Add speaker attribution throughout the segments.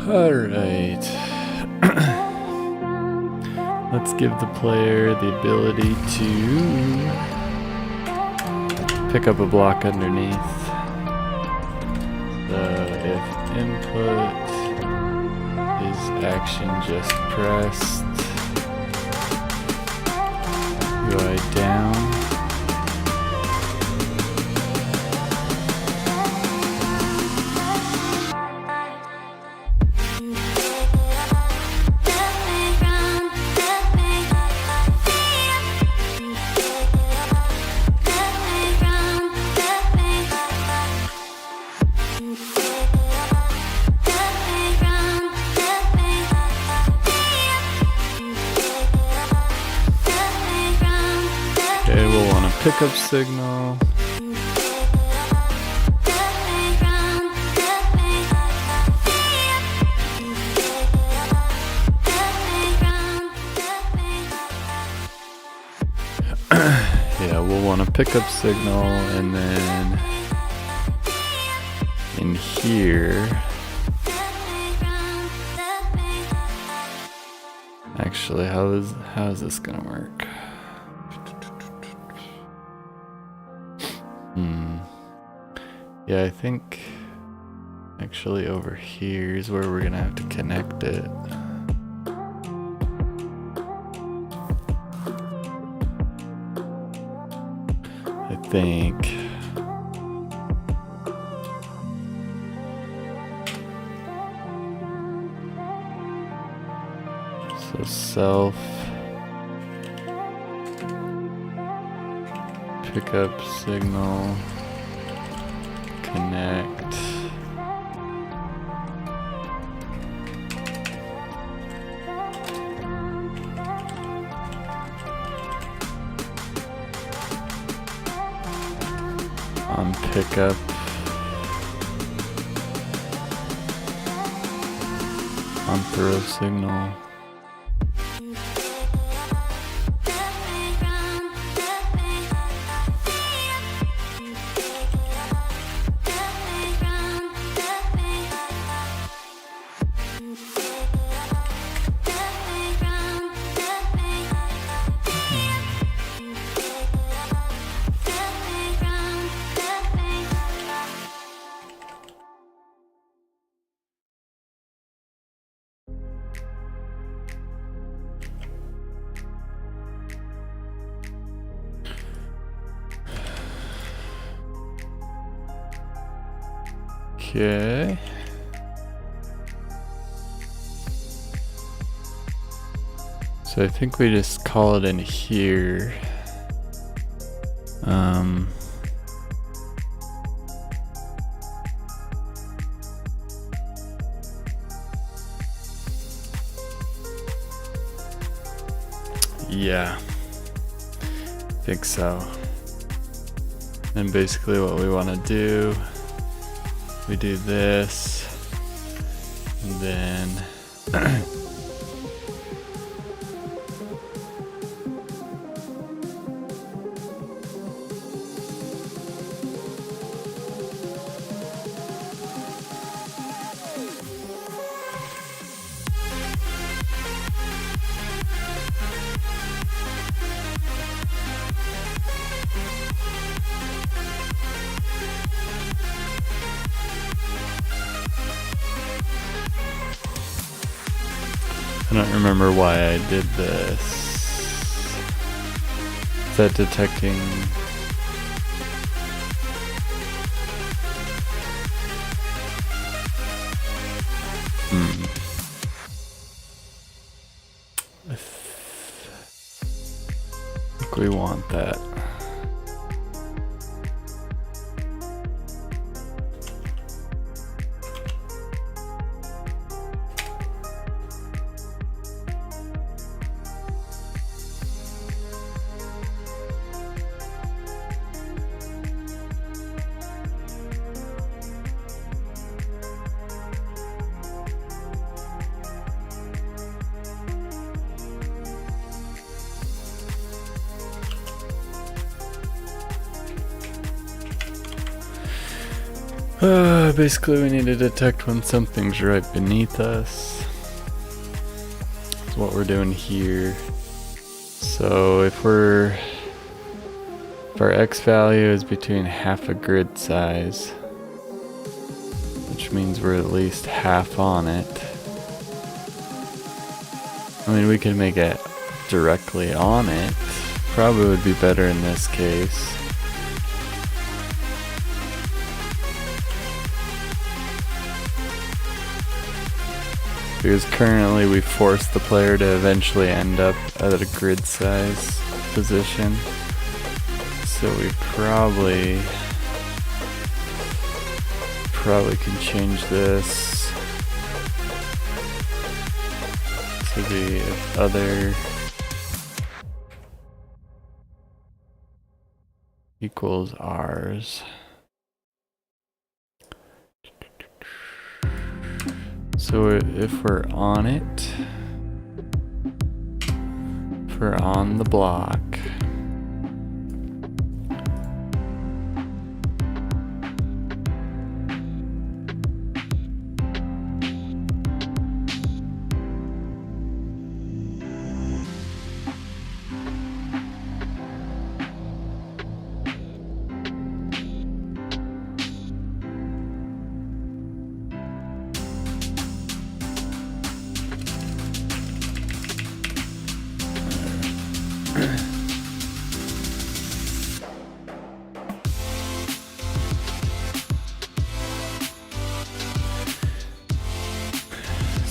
Speaker 1: Alright. Let's give the player the ability to pick up a block underneath. So if input is action just pressed, UI down. Okay, we'll want a pickup signal. Yeah, we'll want a pickup signal, and then in here, actually, how is this gonna work? Yeah, I think actually over here is where we're gonna have to connect it. I think. So self pickup signal connect. On pickup. On throw signal. Okay. So I think we just call it in here. Yeah, I think so. And basically what we want to do, we do this, and then I don't remember why I did this. Is that detecting? I think we want that. Basically, we need to detect when something's right beneath us. That's what we're doing here. So if our X value is between half a grid size, which means we're at least half on it. I mean, we could make it directly on it. Probably would be better in this case. Because currently we force the player to eventually end up at a grid size position. So we probably can change this to the other equals ours. So if we're on it, if we're on the block,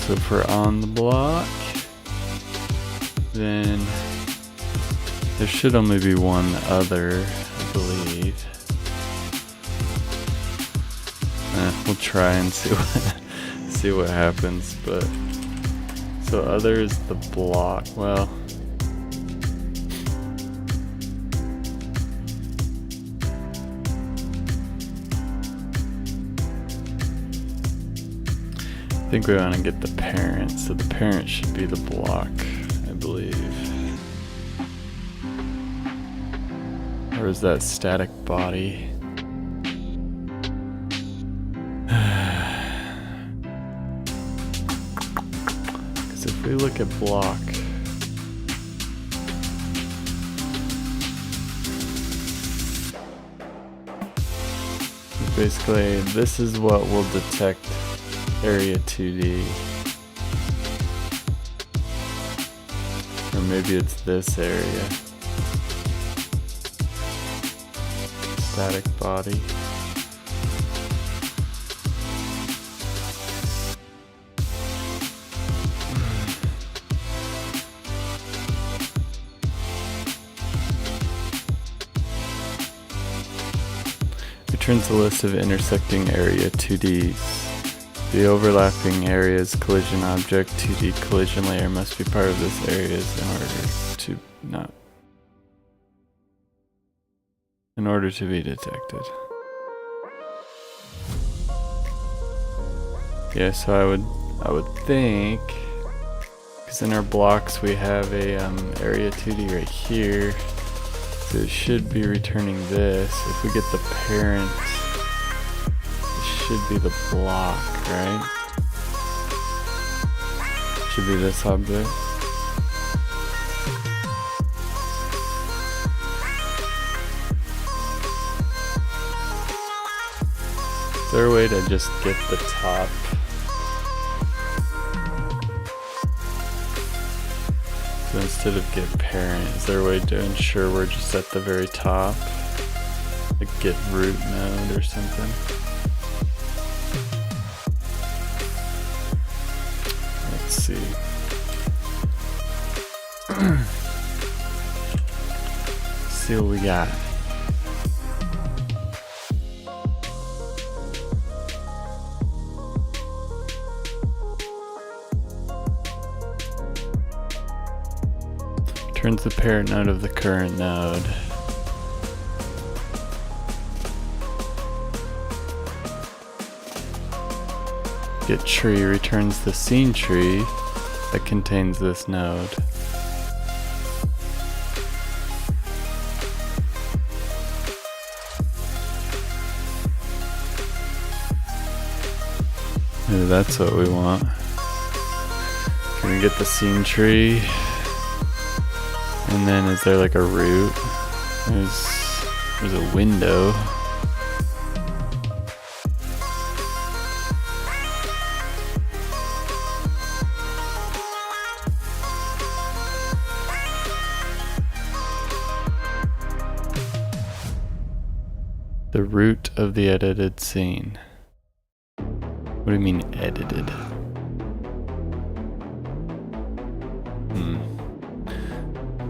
Speaker 1: so if we're on the block, then there should only be one other, I believe. We'll try and see what happens, but so other is the block. Well, I think we want to get the parent, so the parent should be the block, I believe. Or is that static body? Because if we look at block, basically this is what will detect area 2D. Or maybe it's this area. Static body. Returns a list of intersecting area 2Ds. The overlapping area's collision object 2D collision layer must be part of this area in order to be detected. Yeah, so I would think, because in our blocks we have a area 2D right here, so it should be returning this. If we get the parent, should be the block, right? Should be this object. Is there a way to just get the top? So instead of get parent, is there a way to ensure we're just at the very top? Like get root node or something? See. See what we got. Turns the parent node of the current node. Get tree returns the scene tree that contains this node. Maybe that's what we want. Can we get the scene tree? And then is there like a root? There's a window. The root of the edited scene. What do you mean edited?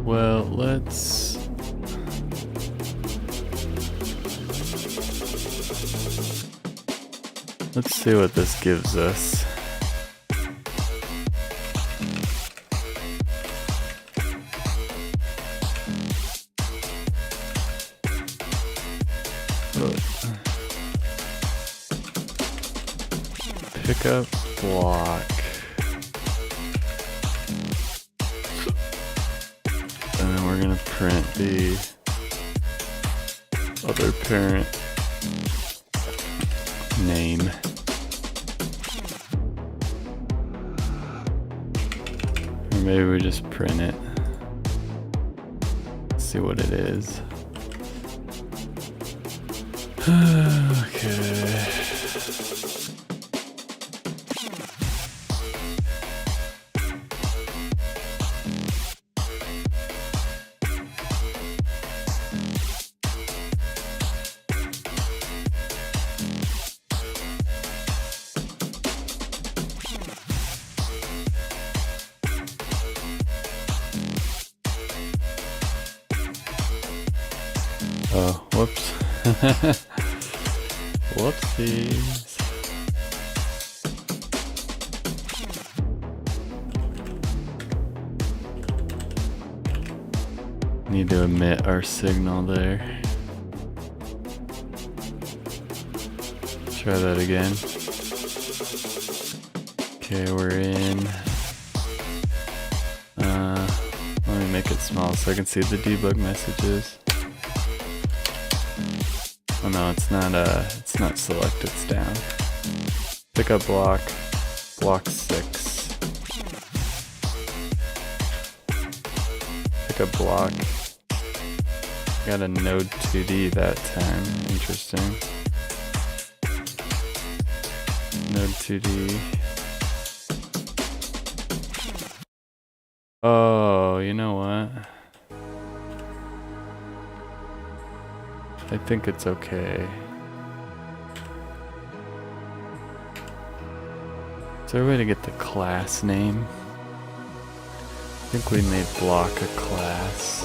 Speaker 1: Well, let's see what this gives us. Pick up block. And then we're gonna print the other parent name. Or maybe we just print it. See what it is. Okay. Oh, whoops. Whoopsies. Need to emit our signal there. Try that again. Okay, we're in. Let me make it small so I can see the debug messages. Oh no, it's not select, it's down. Pick up block 6. Pick up block. Got a node 2D that time, interesting. Node 2D. Oh, you know what? I think it's okay. Is there a way to get the class name? I think we made block a class.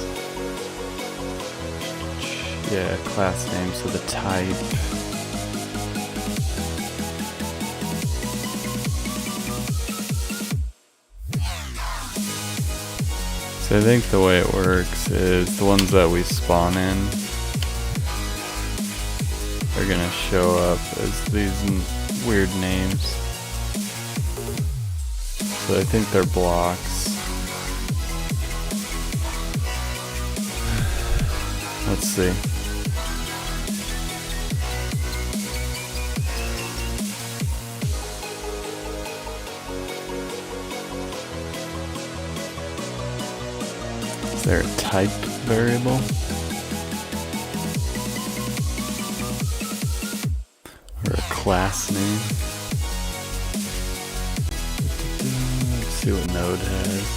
Speaker 1: Yeah, class name, so the type. So I think the way it works is the ones that we spawn in are gonna show up as these weird names. So I think they're blocks. Let's see. Is there a type variable? Or a class name? Let's see what node has.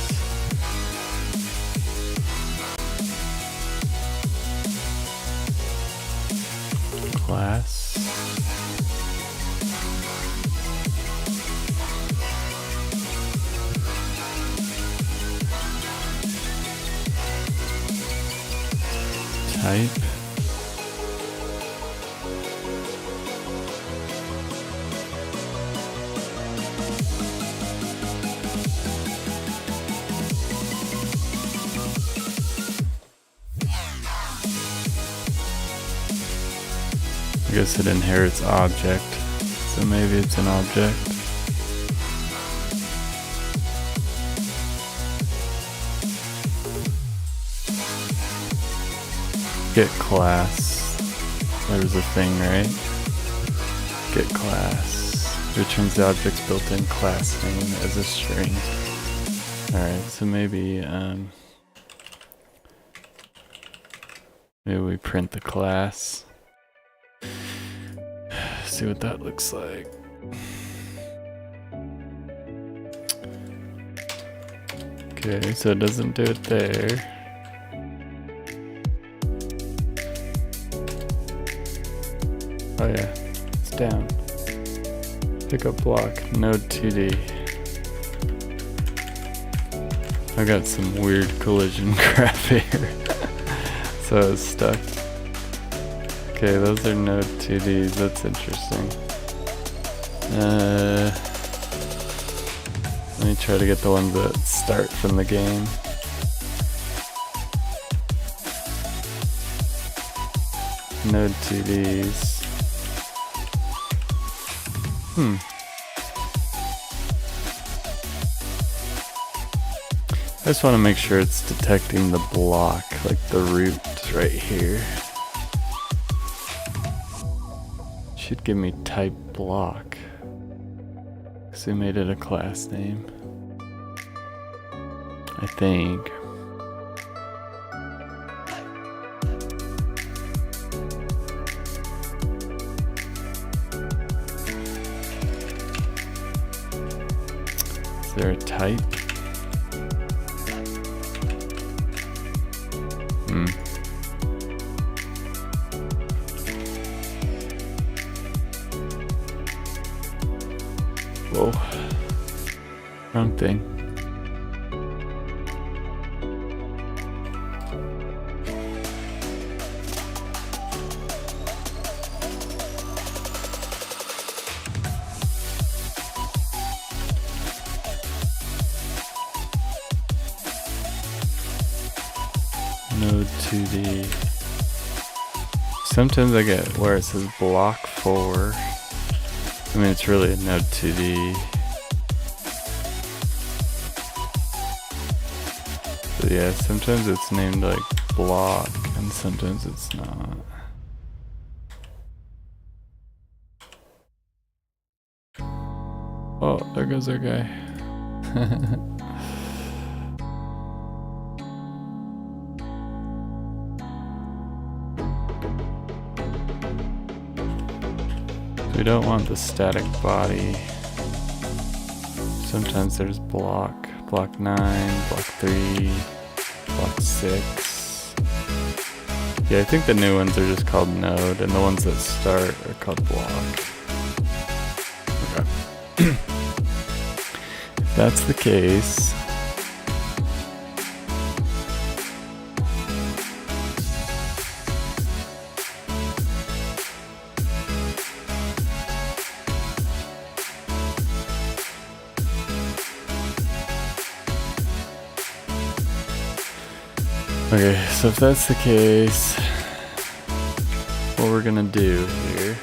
Speaker 1: Class. Type. I guess it inherits object, so maybe it's an object. Get class. There's a thing, right? Get class. Returns the object's built-in class name as a string. Alright, so maybe we print the class. See what that looks like. Okay, so it doesn't do it there. Oh yeah, it's down. Pick up block, node 2D. I got some weird collision crap here. So it's stuck. Okay, those are node 2Ds, that's interesting. Let me try to get the ones that start from the game. Node 2Ds. I just want to make sure it's detecting the block, like the root right here. Should give me type block, because we made it a class name, I think. Is there a type? Whoa. Wrong thing. Node 2D. Sometimes I get where it says block 4. I mean, it's really a node 2D. But yeah, sometimes it's named like block and sometimes it's not. Oh, there goes our guy. We don't want the static body. Sometimes there's block 9, block 3, block 6. Yeah, I think the new ones are just called node, and the ones that start are called block. Okay. If that's the case, okay, so if that's the case, what we're gonna do here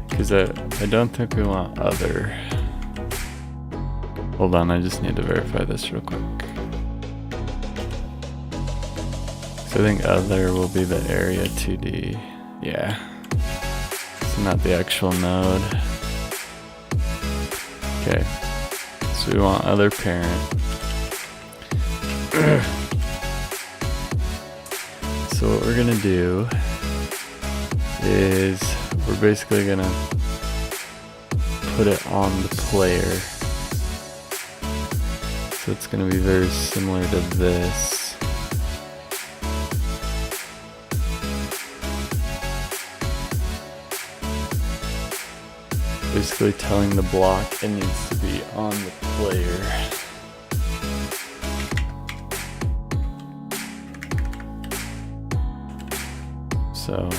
Speaker 1: because I don't think we want other. Hold on, I just need to verify this real quick. So I think other will be the area 2D. Yeah. So not the actual node. Okay. So we want other parent. So what we're gonna do is we're basically gonna put it on the player. So it's gonna be very similar to this. Basically telling the block it needs to be on the player. So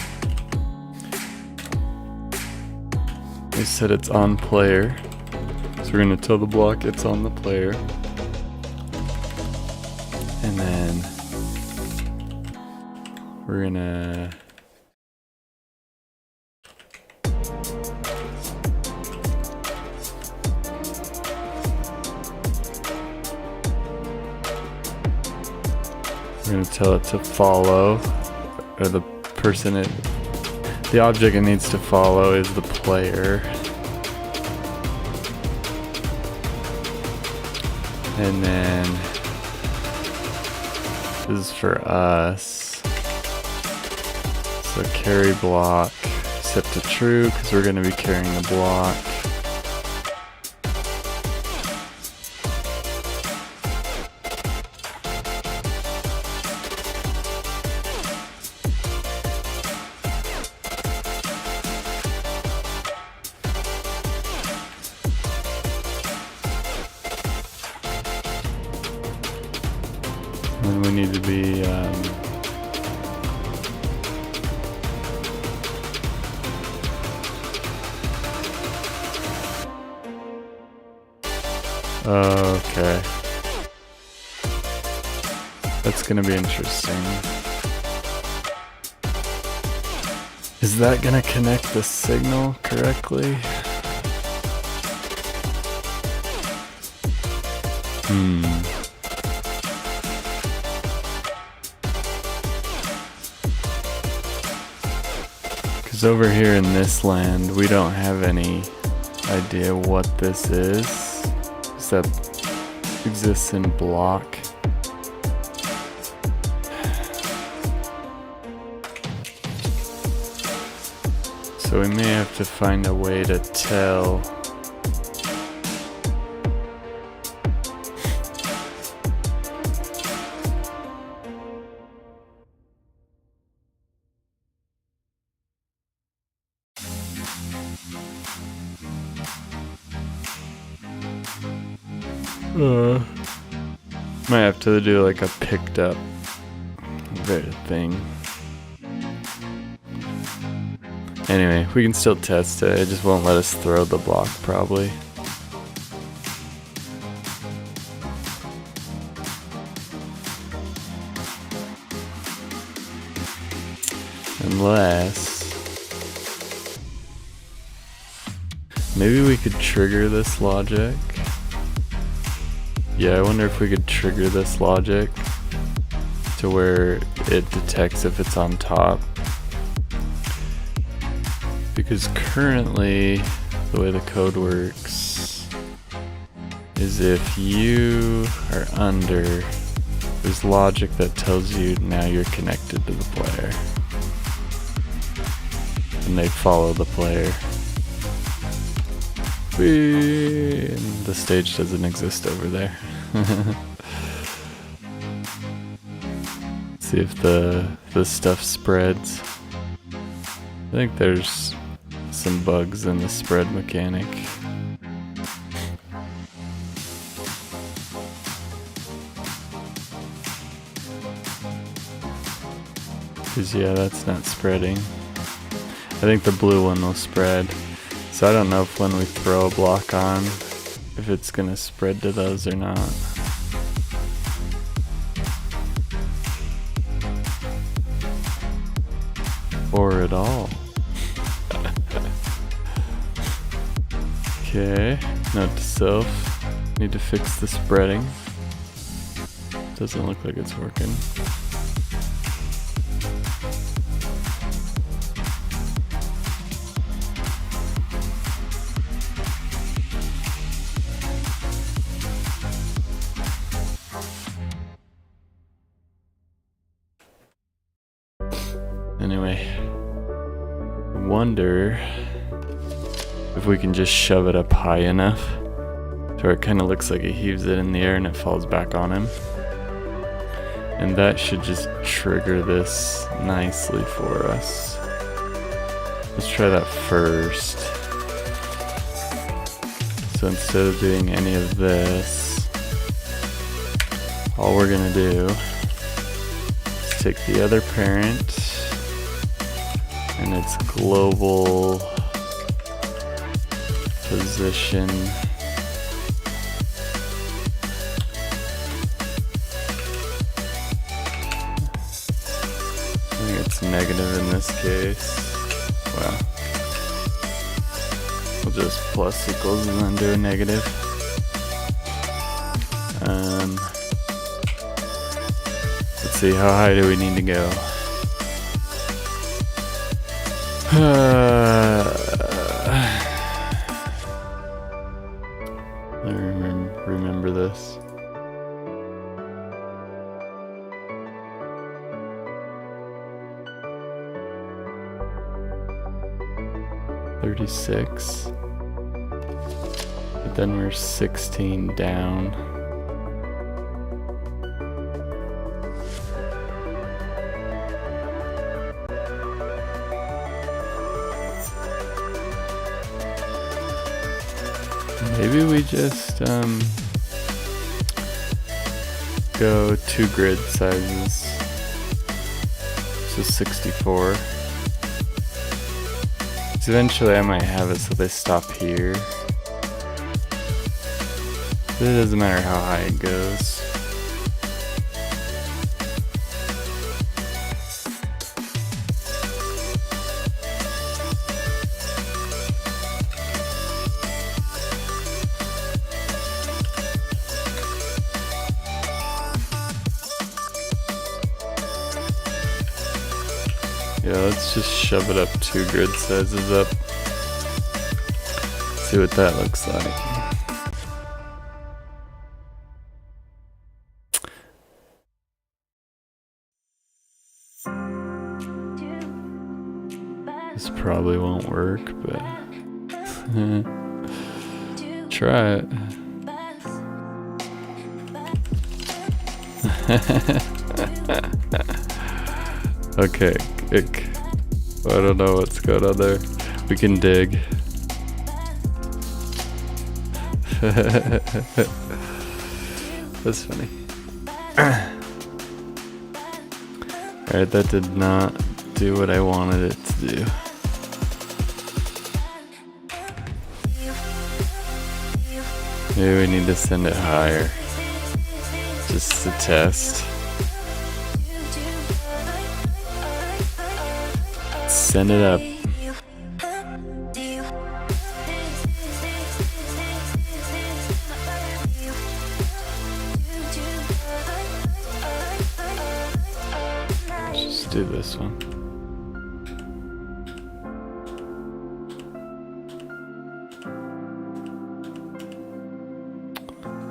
Speaker 1: we said it's on player. So we're gonna tell the block it's on the player. And then we're gonna tell it to follow, or the the object it needs to follow is the player. And then this is for us. So carry block set to true because we're going to be carrying the block. And we need to be okay. That's gonna be interesting. Is that gonna connect the signal correctly? Because over here in this land, we don't have any idea what this is. That exists in block. So we may have to find a way to tell. Might have to do like a picked up thing. Anyway, we can still test it. It just won't let us throw the block probably. Unless maybe we could trigger this logic. Yeah, I wonder if we could trigger this logic to where it detects if it's on top. Because currently, the way the code works is if you are under, there's logic that tells you now you're connected to the player. And they follow the player. And the stage doesn't exist over there. See if the stuff spreads. I think there's some bugs in the spread mechanic. Cause yeah, that's not spreading. I think the blue one will spread. So I don't know if when we throw a block on, if it's gonna spread to those or not. Or at all. Okay, note to self. Need to fix the spreading. Doesn't look like it's working. Anyway, I wonder if we can just shove it up high enough to where it kind of looks like he heaves it in the air and it falls back on him. And that should just trigger this nicely for us. Let's try that first. So instead of doing any of this, all we're gonna do is take the other parent and its global position. I think it's negative in this case. Well, we'll just plus equals and then do a negative. Let's see, how high do we need to go? I remember this. $36. But then we're 16 down. Maybe we just go 2 grid sizes. So 64. So eventually I might have it so they stop here. But it doesn't matter how high it goes. Yeah, let's just shove it up 2 grid sizes up. See what that looks like. This probably won't work, but try it. Okay, I don't know what's going on there. We can dig. That's funny. Alright, that did not do what I wanted it to do. Maybe we need to send it higher. Just to test. Send it up. Just do this one.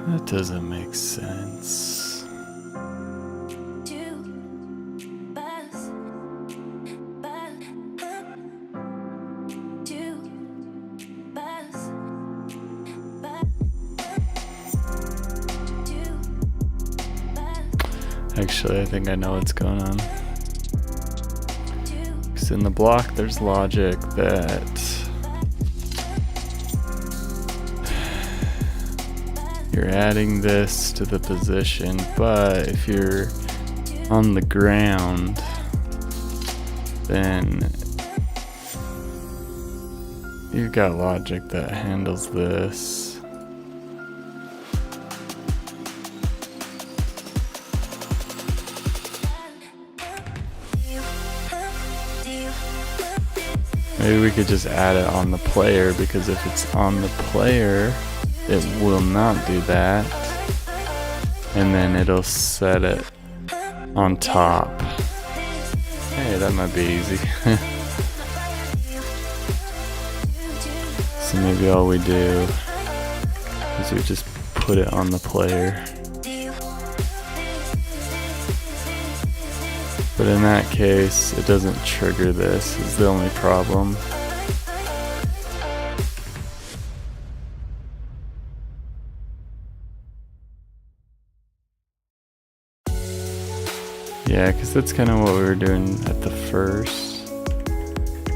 Speaker 1: That doesn't make sense. Actually, I think I know what's going on. Because in the block, there's logic that you're adding this to the position, but if you're on the ground, then you've got logic that handles this. Maybe we could just add it on the player, because if it's on the player, it will not do that. And then it'll set it on top. Hey, that might be easy. So maybe all we do is we just put it on the player. But in that case, it doesn't trigger this, is the only problem. Yeah, because that's kind of what we were doing at the first.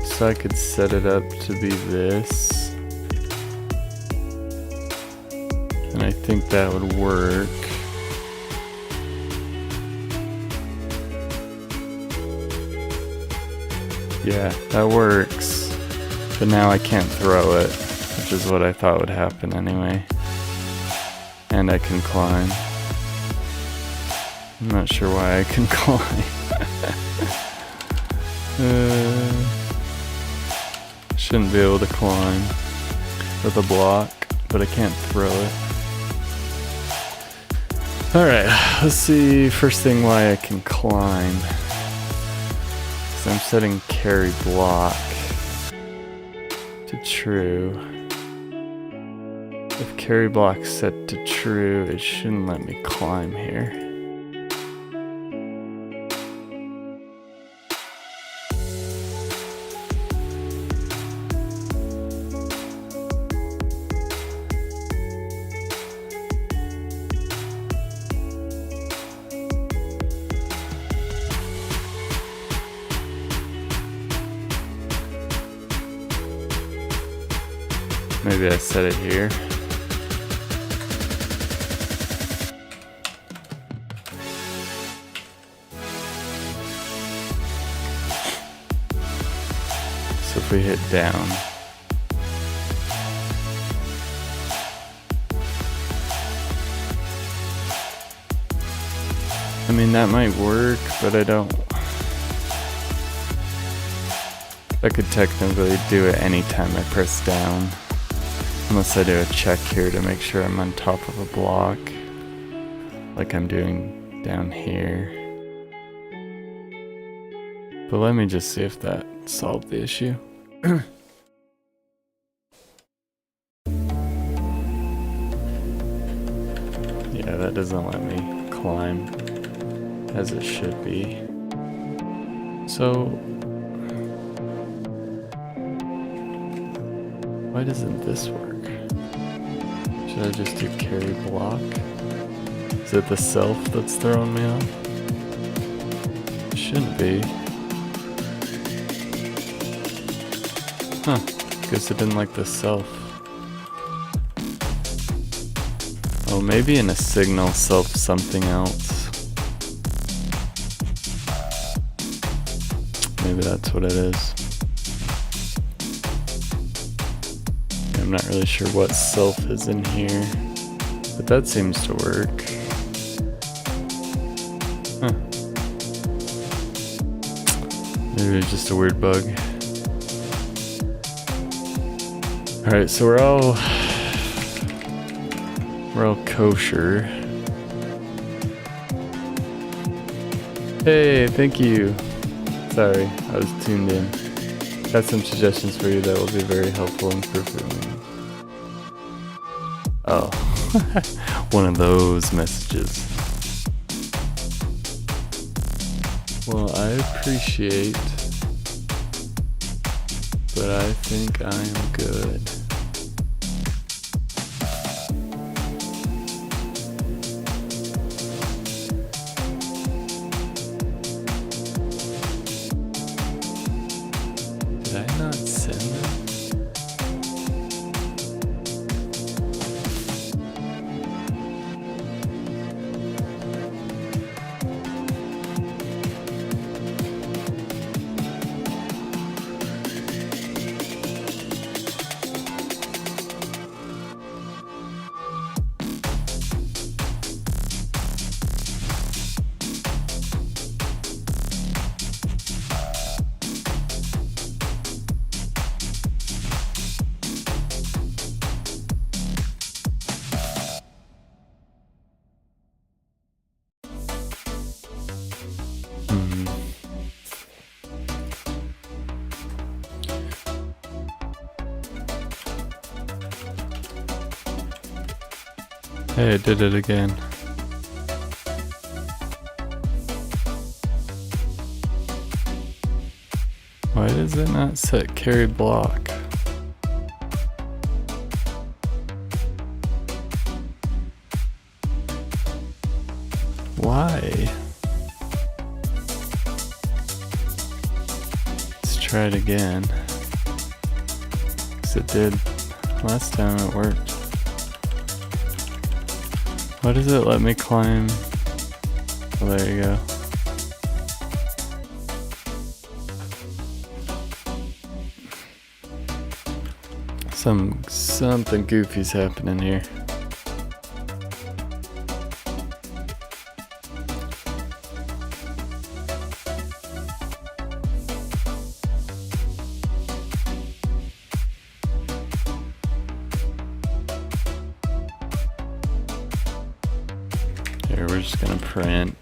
Speaker 1: So I could set it up to be this. And I think that would work. Yeah, that works. But now I can't throw it, which is what I thought would happen anyway. And I can climb. I'm not sure why I can climb. Shouldn't be able to climb with a block, but I can't throw it. Alright, let's see first thing why I can climb. So I'm setting carry block. to true. If carry block's set to true, it shouldn't let me climb here. Maybe I set it here. So if we hit down, I mean that might work, but I don't. I could technically do it anytime I press down. Unless I do a check here to make sure I'm on top of a block, like I'm doing down here. But let me just see if that solved the issue. Yeah, that doesn't let me climb as it should be. So why doesn't this work? Should I just do carry block? Is it the self that's throwing me off? It shouldn't be. Huh. Guess it didn't like the self. Oh, maybe in a signal self something else. Maybe that's what it is. I'm not really sure what self is in here, but that seems to work. Huh. Maybe it's just a weird bug. Alright, so we're all kosher. Hey, thank you. Sorry, I was tuned in. Got some suggestions for you that will be very helpful and improving. Oh, one of those messages. Well, I appreciate, but I think I am good. Did I not send them? Hey, I did it again. Why does it not set carry block? Why? Let's try it again. 'Cause it did last time it worked. Why does it let me climb? Oh, there you go. Something goofy's happening here. Here, we're just gonna print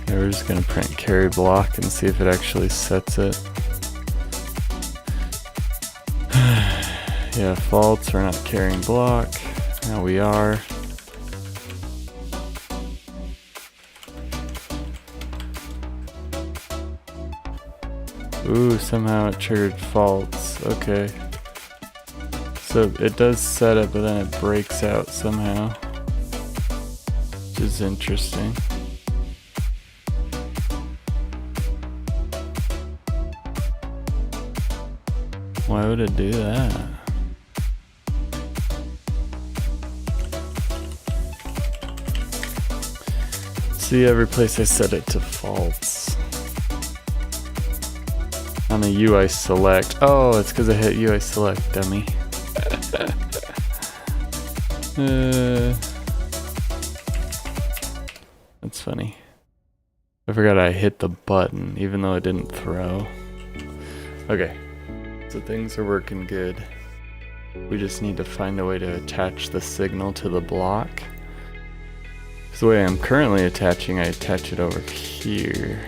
Speaker 1: Yeah, we're just gonna print carry block and see if it actually sets it. Yeah, false, we're not carrying block. Now we are. Ooh, somehow it triggered false. Okay. So it does set it, but then it breaks out somehow. Which is interesting. Why would it do that? See, every place I set it to false. On a UI select. Oh, it's because I hit UI select, dummy. That's funny. I forgot I hit the button, even though I didn't throw. Okay, so things are working good. We just need to find a way to attach the signal to the block. Because the way I'm currently attaching, I attach it over here.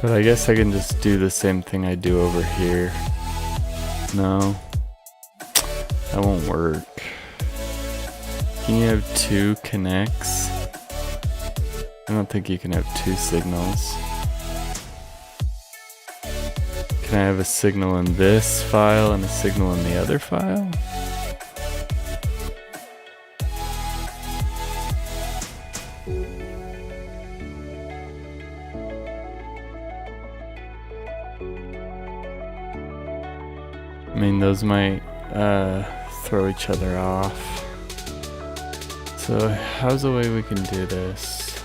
Speaker 1: But I guess I can just do the same thing I do over here. No, that won't work. Can you have two connects? I don't think you can have two signals. Can I have a signal in this file and a signal in the other file? I mean, those might throw each other off. So how's the way we can do this?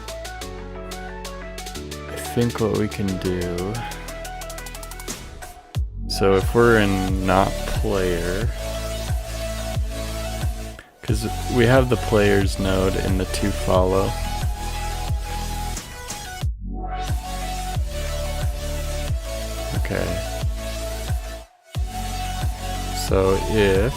Speaker 1: I think what we can do... So if we're in not player... Because we have the players node in the toFollow. Okay. So if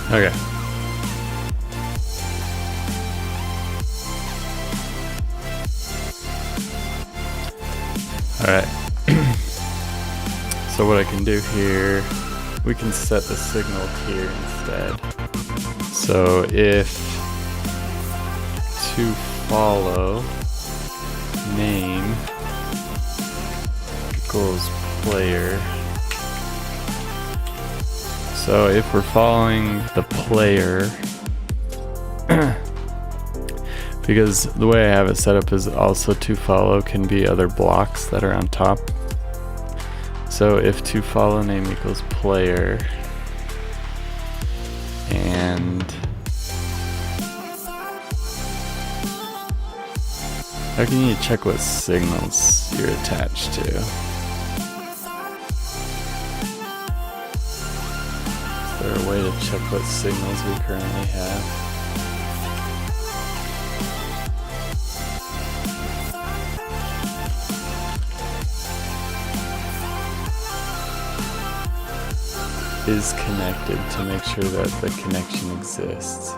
Speaker 1: okay. Alright. So what I can do here, we can set the signal here instead. So if toFollow name equals player. So if we're following the player, because the way I have it set up is also toFollow can be other blocks that are on top. So if toFollow name equals player, and how can you check what signals you're attached to? Is there a way to check what signals we currently have? Is connected to make sure that the connection exists.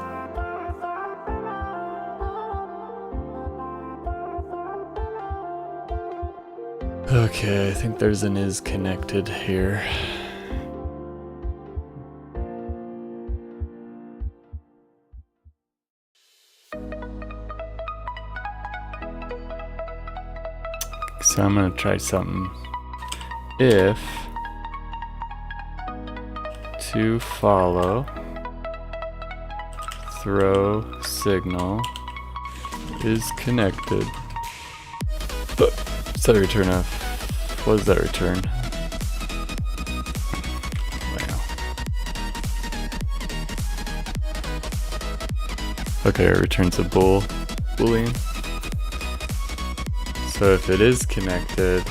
Speaker 1: Okay, I think there's an is connected here. So I'm gonna try something. If to follow throw signal is connected. Set a return off. What does that return? Wow. Okay, it returns a boolean. So if it is connected,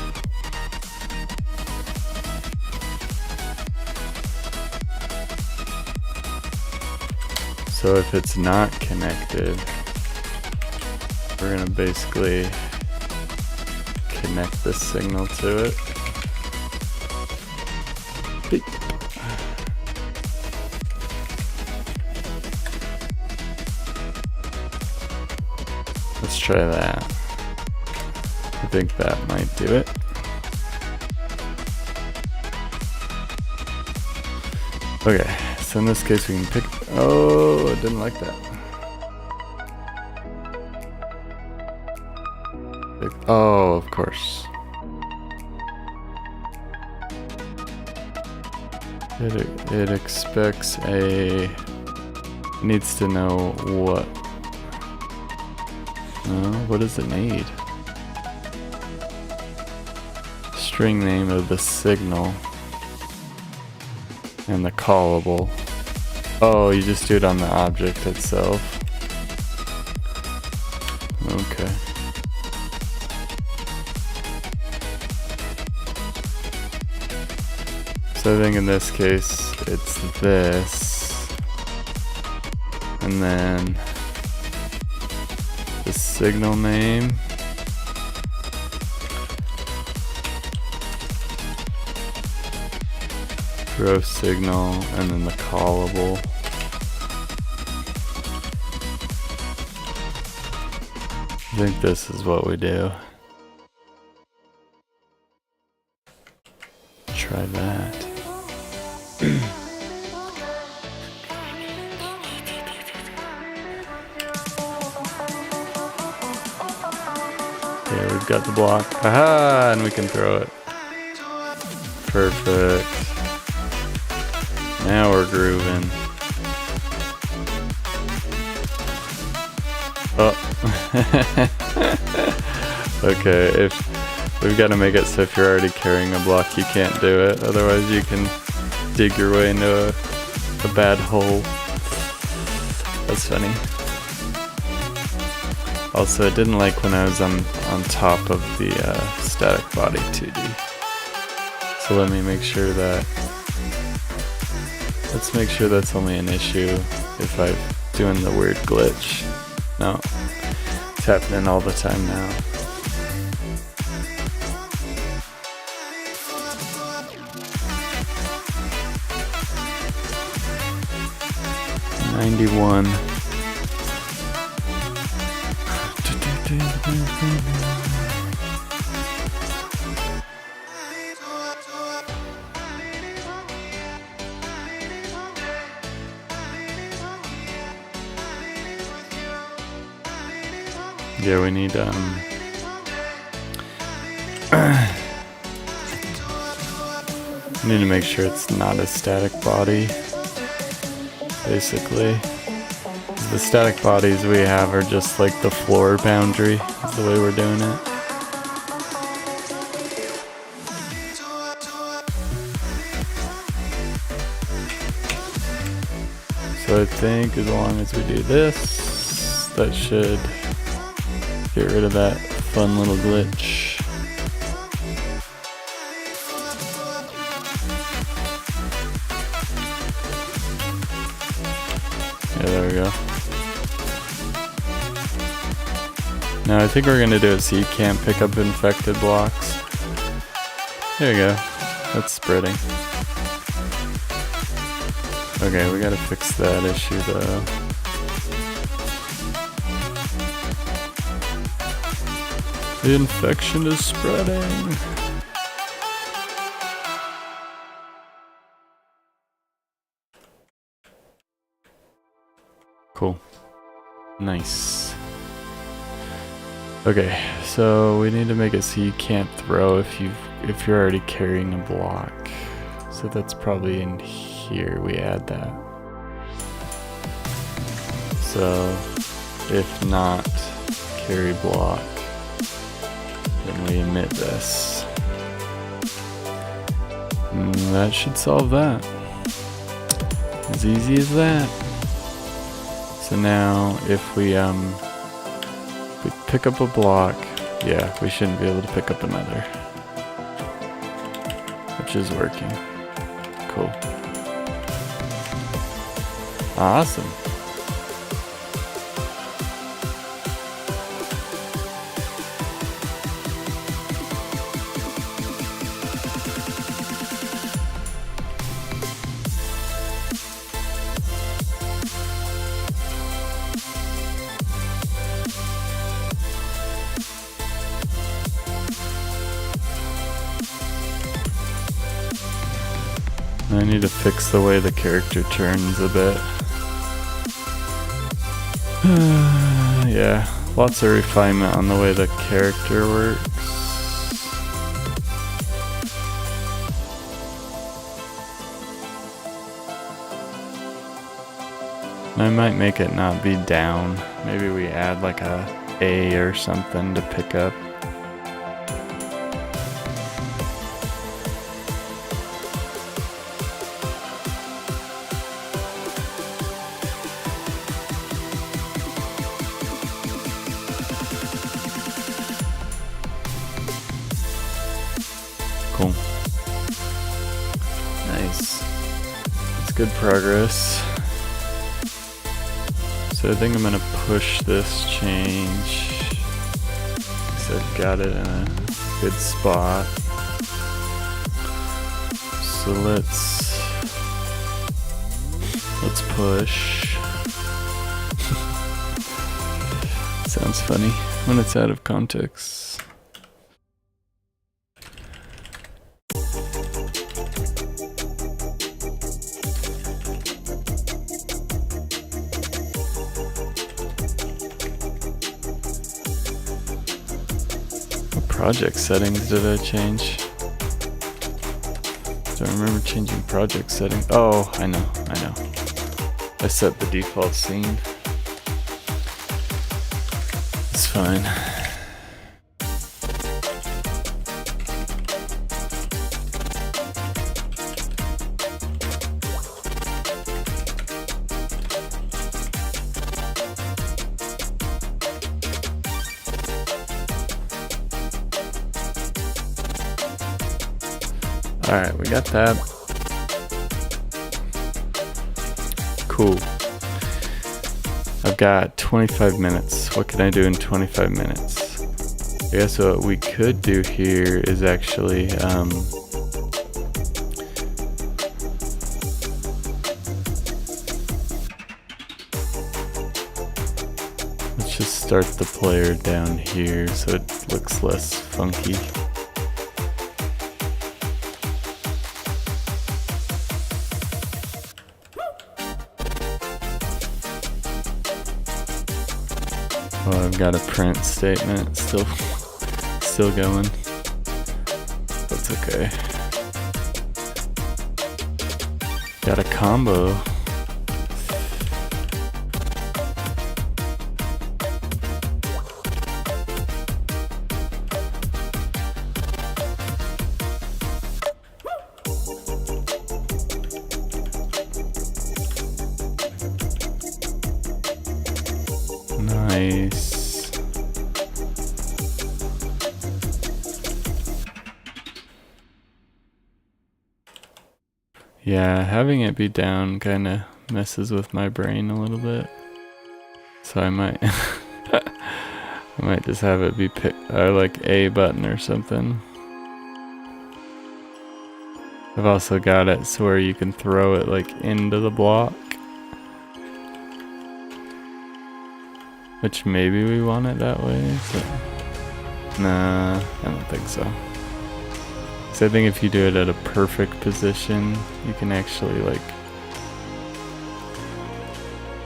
Speaker 1: so if it's not connected, we're gonna basically connect this signal to it. Beep. Let's try that. I think that might do it. Okay, so in this case we can pick. Oh, I didn't like that. Oh, of course. It expects needs to know what. What does it need? String name of the signal and the callable. Oh, you just do it on the object itself. Okay. So I think in this case it's this, and then the signal name, throw signal, and then the callable. I think this is what we do. Try that. Okay, we've got the block. Aha! And we can throw it. Perfect. Now we're grooving. Oh. Okay, if we've got to make it so if you're already carrying a block, you can't do it. Otherwise, you can dig your way into a bad hole. That's funny. Also, I didn't like when I was on top of the static body 2D. So let me make sure that. Let's make sure that's only an issue if I'm doing the weird glitch. No, it's happening all the time now. '91. Yeah, we need we need to make sure it's not a static body, basically. The static bodies we have are just like the floor boundary, is the way we're doing it. So I think as long as we do this, that should get rid of that fun little glitch. Yeah, there we go. Now I think we're gonna do it so you can't pick up infected blocks. There you go. That's spreading. Okay, we gotta fix that issue though. The infection is spreading. Cool. Nice. Okay, so we need to make it so you can't throw if you're already carrying a block. So that's probably in here we add that. So if not carry block, then we emit this. And that should solve that. As easy as that. So now if we pick up a block, yeah, we shouldn't be able to pick up another. Which is working. Cool. Awesome. I need to fix the way the character turns a bit. Yeah, lots of refinement on the way the character works. I might make it not be down. Maybe we add like a or something to pick up. Cool. Nice. That's good progress. So I think I'm gonna push this change because I've got it in a good spot. So let's push. Sounds funny when it's out of context. Project settings did I change? Don't remember changing project settings. Oh, I know. I set the default scene. It's fine. Alright, we got that. Cool. I've got 25 minutes. What can I do in 25 minutes? I guess what we could do here is actually let's just start the player down here so it looks less funky. Oh, I've got a print statement still going. That's okay. Got a combo. Nice. Yeah, having it be down kind of messes with my brain a little bit. So I might I might just have it be like A button or something. I've also got it so where you can throw it like into the block. Which maybe we want it that way, so. Nah, I don't think so. So I think if you do it at a perfect position, you can actually like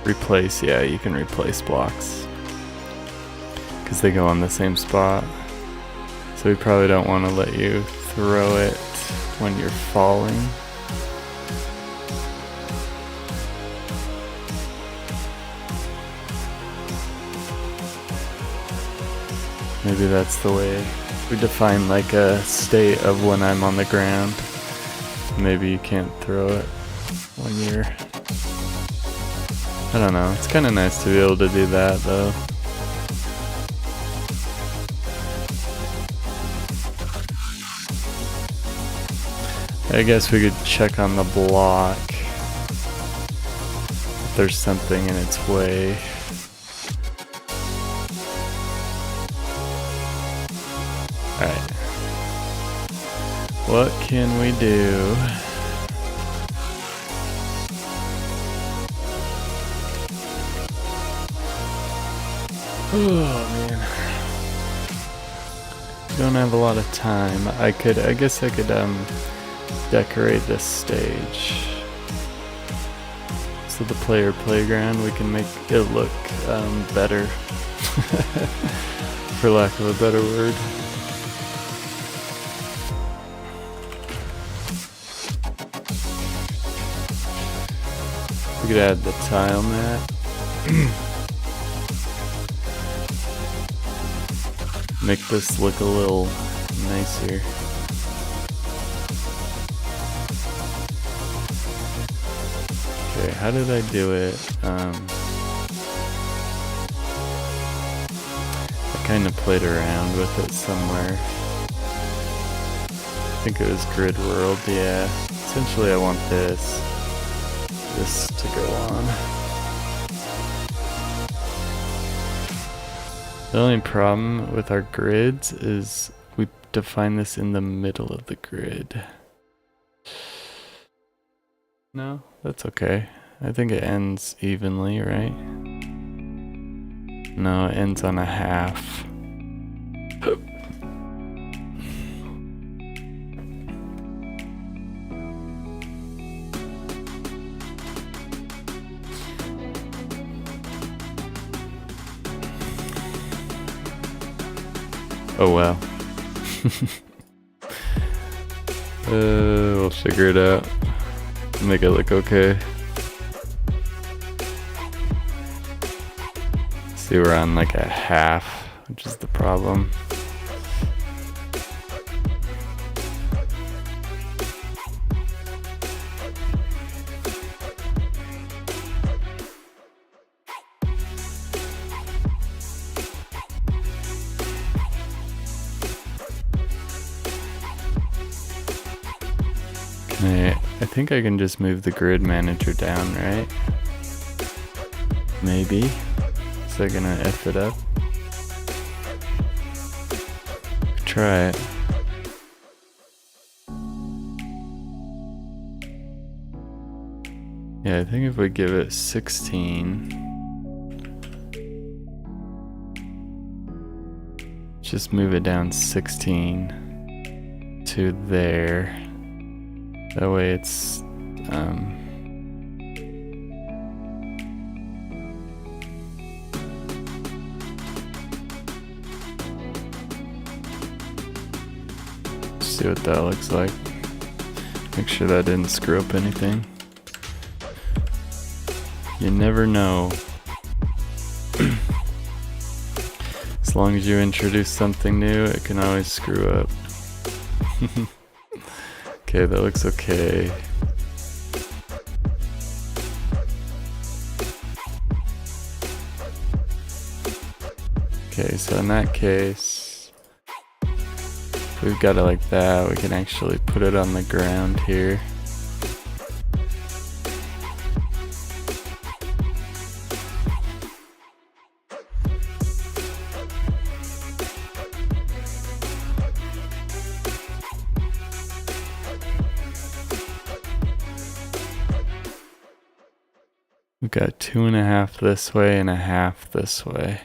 Speaker 1: replace, yeah, you can replace blocks. because they go on the same spot. So we probably don't want to let you throw it when you're falling. Maybe that's the way we define like a state of when I'm on the ground. Maybe you can't throw it when you're... I don't know, it's kind of nice to be able to do that though. I guess we could check on the block if there's something in its way. Alright. What can we do? Oh man. Don't have a lot of time. I guess I could decorate this stage. So the player playground, we can make it look better. For lack of a better word. We could add the tile mat. Make this look a little nicer. Okay, how did I do it? I kind of played around with it somewhere. I think it was Grid World, yeah. Essentially I want this to go on. The only problem with our grids is we define this in the middle of the grid. No, that's okay. I think it ends evenly, right? No, it ends on a half. Oh well. We'll figure it out. Make it look okay. See, we're on like a half, which is the problem. I think I can just move the grid manager down, right? Maybe. Is that gonna F it up? Try it. Yeah, I think if we give it 16, just move it down 16 to there. That way it's see what that looks like. Make sure that didn't screw up anything. You never know. As long as you introduce something new, it can always screw up. Okay, that looks okay. Okay, so in that case, if we've got it like that, we can actually put it on the ground here. We've got 2.5 this way and a half this way.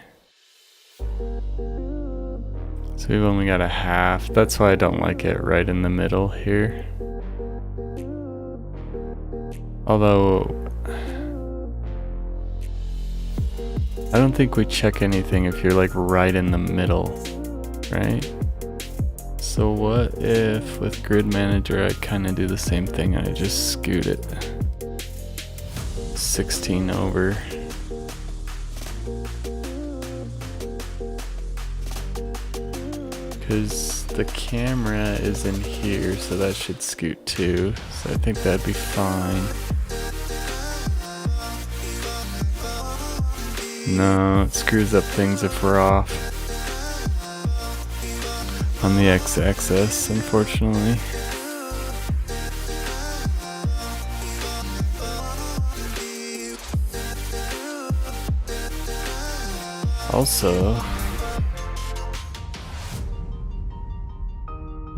Speaker 1: So we've only got a half. That's why I don't like it right in the middle here. Although, I I don't think we check anything if you're like right in the middle, right? So what if with Grid Manager I kind of do the same thing, I just scoot it 16 over. Because the camera is in here, so that should scoot too, so I think that'd be fine. No, it screws up things if we're off on the x-axis, unfortunately. Also,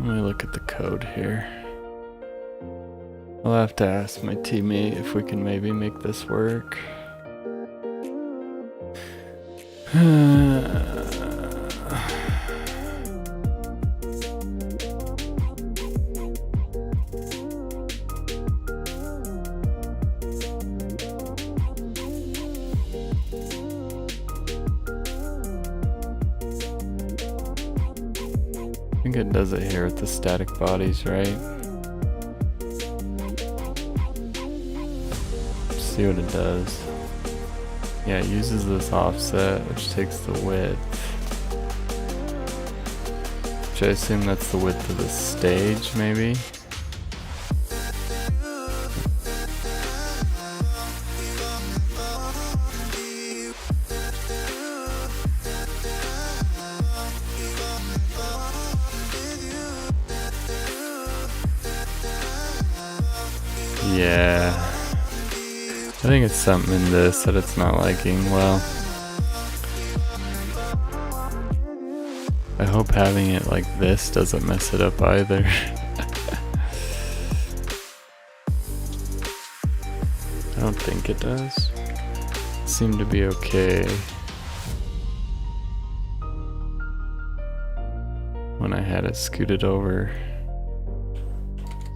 Speaker 1: let me look at the code here. I'll have to ask my teammate if we can maybe make this work. I think it does it here with the static bodies, right? Let's see what it does. Yeah, it uses this offset, which takes the width. Which I assume that's the width of the stage, maybe? Yeah. I think it's something in this that it's not liking. Well, I hope having it like this doesn't mess it up either. I don't think it does. It seemed to be okay when I had it scooted over.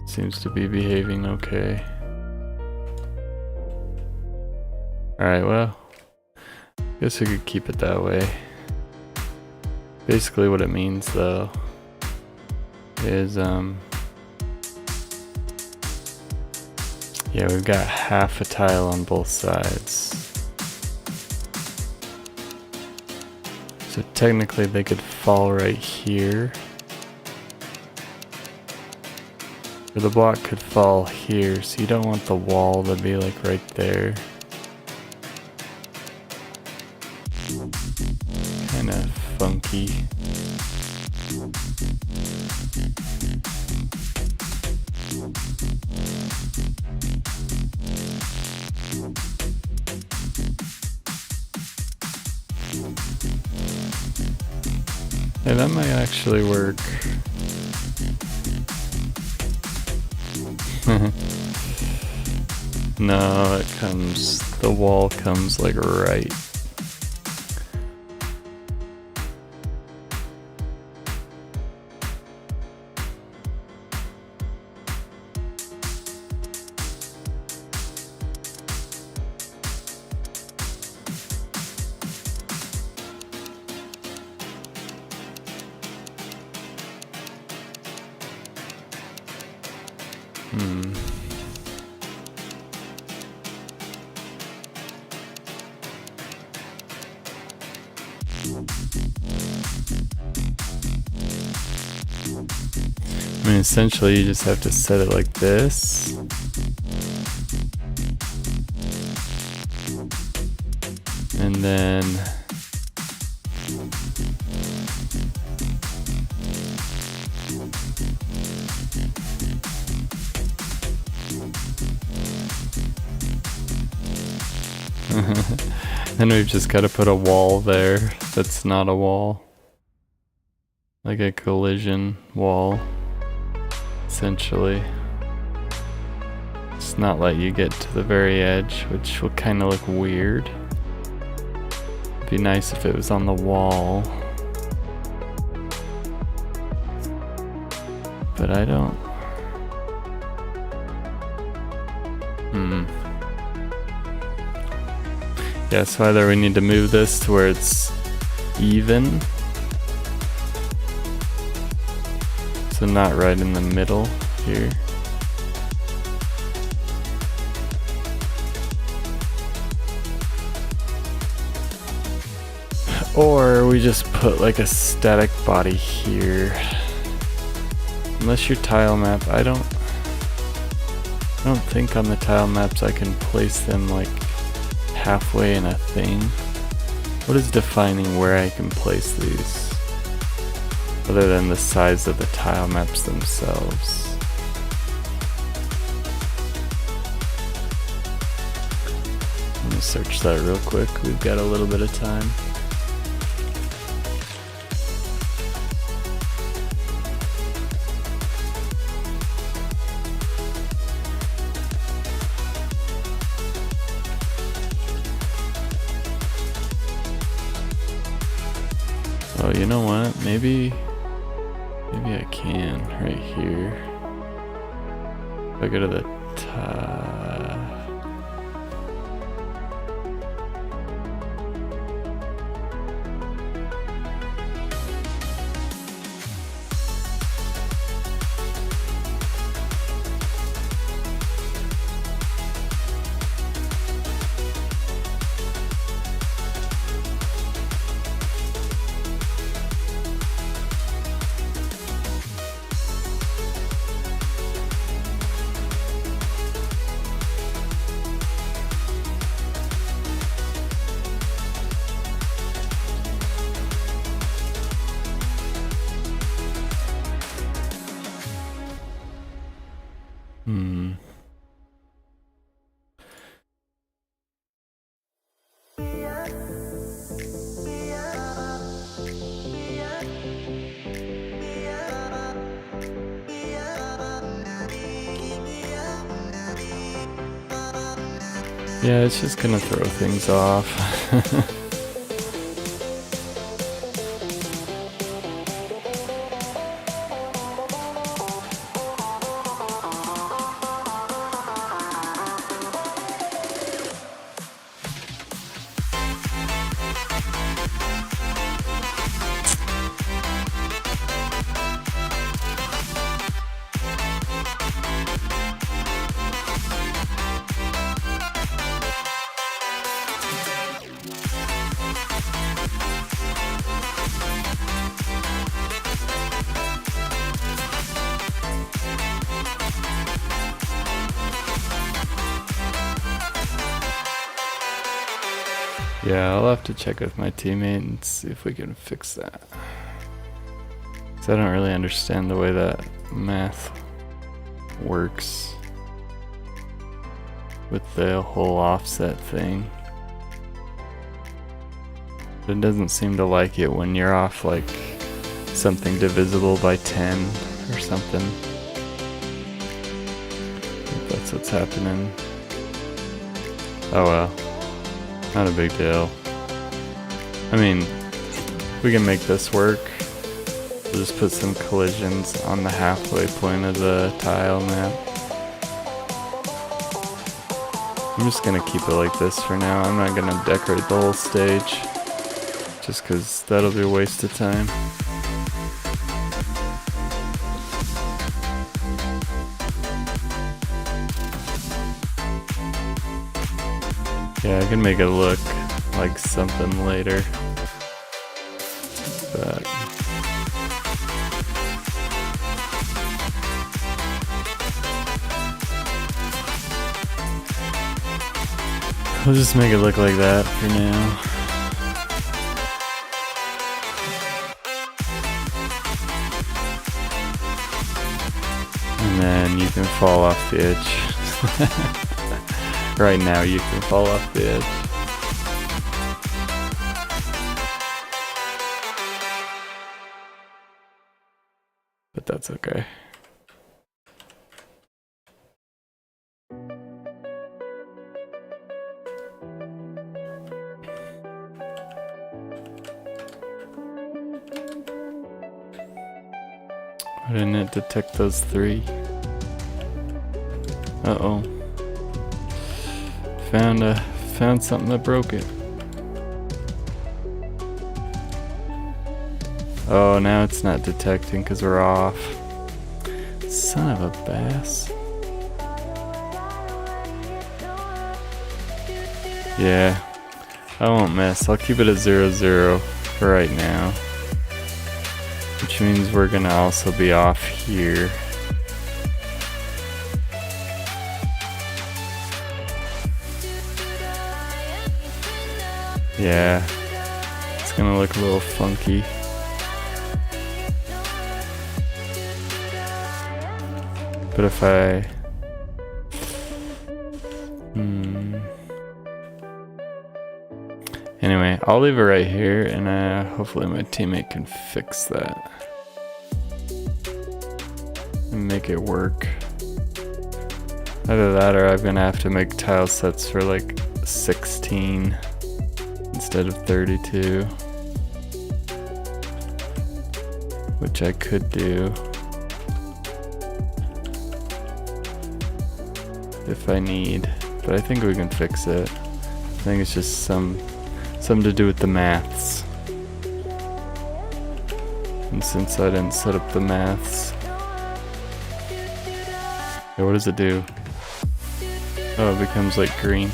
Speaker 1: It seems to be behaving okay. Alright, well, guess we could keep it that way. Basically what it means though is yeah, we've got half a tile on both sides. So technically they could fall right here. Or the block could fall here, so you don't want the wall to be like right there. Kinda funky. Yeah, that might actually work. No, it comes, the wall comes like right. I mean, essentially you just have to set it like this. And then then we've just got to put a wall there that's not a wall. Like a collision wall, essentially. Just not let you get to the very edge, which will kind of look weird. It'd be nice if it was on the wall. But I don't. Yeah, so either we need to move this to where it's even, so not right in the middle here. Or we just put like a static body here. Unless your tile map, I don't think on the tile maps I can place them like halfway in a thing. What is defining where I can place these? Other than the size of the tile maps themselves. Let me search that real quick. We've got a little bit of time. Oh, you know what? Maybe I can right here. If I go to the top. Yeah, it's just gonna throw things off. Yeah, I'll have to check with my teammate and see if we can fix that. 'Cause I don't really understand the way that math works with the whole offset thing. It doesn't seem to like it when you're off like something divisible by 10 or something. I think that's what's happening. Oh well. Not a big deal. I mean, we can make this work. We'll just put some collisions on the halfway point of the tile map. I'm just gonna keep it like this for now. I'm not gonna decorate the whole stage, just cause that'll be a waste of time. Yeah, I can make it look like something later, but we'll just make it look like that for now. And then you can fall off the edge. Right now you can fall off the edge. But that's okay. Why didn't it detect those three? Uh-oh. Found something that broke it. Oh, now it's not detecting because we're off. Son of a bass. Yeah, I won't miss. I'll keep it at 0-0 for right now. Which means we're gonna also be off here. Yeah, it's gonna look a little funky. But if I... Anyway, I'll leave it right here, and hopefully my teammate can fix that. And make it work. Either that or I'm gonna have to make tile sets for like 16 instead of 32. Which I could do. If I need, but I think we can fix it. I think it's just something to do with the maths. And since I didn't set up the maths, yeah, what does it do? Oh, it becomes like green.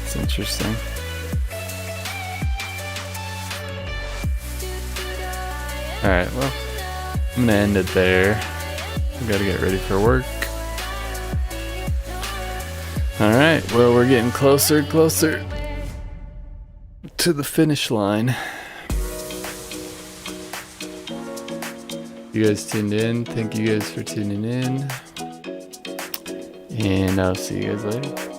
Speaker 1: It's interesting. Alright, well, I'm gonna end it there. I gotta get ready for work. Alright, well, we're getting closer and closer to the finish line. You guys tuned in. Thank you guys for tuning in. And I'll see you guys later.